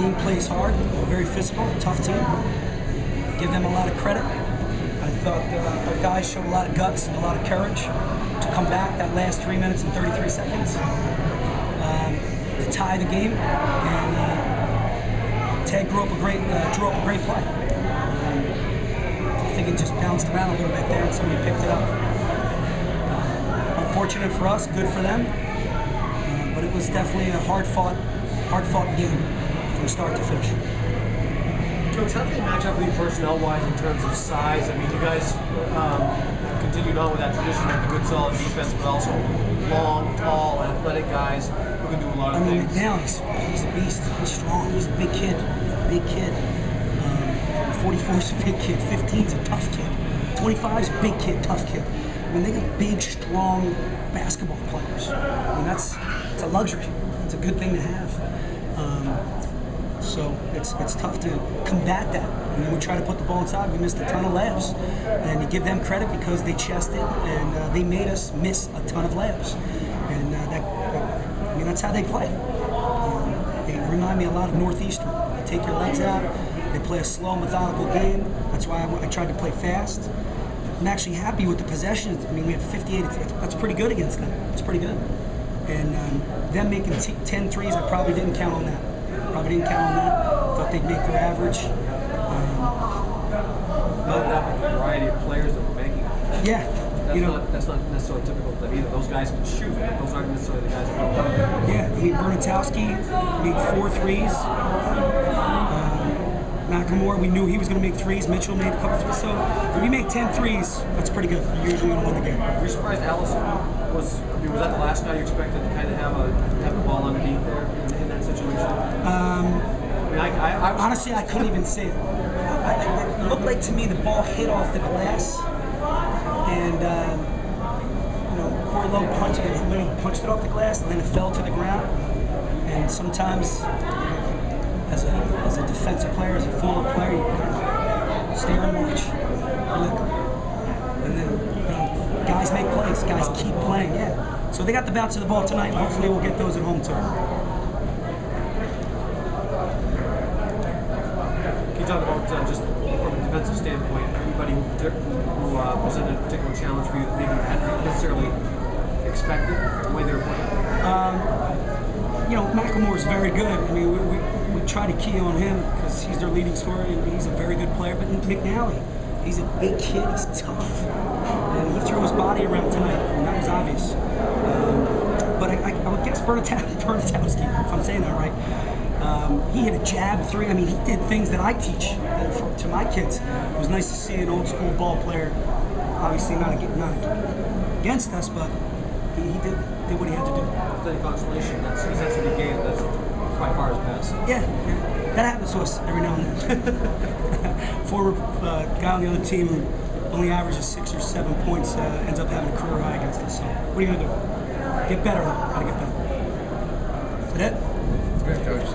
Maine plays hard, very physical, tough team. Give them a lot of credit. I thought our guys showed a lot of guts and a lot of courage to come back that last 3 minutes and 33 seconds to tie the game. And Ted drew up a great play. I think it just bounced around a little bit there and somebody picked it up. Unfortunate for us, good for them. But it was definitely a hard-fought game from start to finish. Coach, how do they match up with you personnel-wise in terms of size? I mean, you guys have continued on with that tradition of the good, solid defense, but also long, tall, athletic guys who can do a lot of things. Now he's a beast. He's strong. He's a big kid. 44 is a big kid. 15 is a tough kid. 25 is a big kid, tough kid. I mean, they got big, strong basketball players. I mean, it's a luxury. It's a good thing to have. So it's tough to combat that. I mean, we try to put the ball inside. We missed a ton of layups, and you give them credit because they chested and they made us miss a ton of layups. And I mean, that's how they play. They remind me a lot of Northeastern. They take your legs out. They play a slow, methodical game. That's why I tried to play fast. I'm actually happy with the possessions. I mean, we had 58. That's pretty good against them. It's pretty good. And them making 10 threes, I probably didn't count on that. Thought they'd make their average. Not enough with the variety of players that we're making. Yeah. That's not necessarily typical for them either. Those guys can shoot, but those aren't necessarily the guys that go up. Yeah, I mean, Bernatowski made 4 threes. Nakamura, we knew he was going to make threes. Mitchell made a couple threes. So if we make 10 threes, that's pretty good. You're usually going to win the game. Were you surprised Allison was that the last guy you expected to kind of have the ball underneath there in that situation? Honestly, I couldn't even see it. It looked like to me the ball hit off the glass, and Corey Lowe punched it off the glass, and then it fell to the ground. And sometimes, as a defensive player, as a former player, you gotta stare and watch, look, and then guys make plays. Guys keep playing. Yeah. So they got the bounce of the ball tonight. Hopefully, we'll get those at home too. Can you talk about just from a defensive standpoint, anybody who presented a particular challenge for you that maybe you hadn't necessarily expected the way they were playing? Nakamura's very good. I mean, we try to key on him because he's their leading scorer and he's a very good player. But McNally, he's a big kid. He's tough, and he threw his body around tonight, and that was obvious. But I would guess Bernatowski, if I'm saying that right. He hit a jab 3. I mean, he did things that I teach to my kids. It was nice to see an old school ball player, obviously not against us, but he did what he had to do. If any consolation, that's what he gave. That's by far his best. Yeah, that happens to us every now and then. Former guy on the other team who only averages 6 or 7 points ends up having a career high against us. So what are you gonna do? Get better, though. Gotta get better. Is that it? Great, Coach.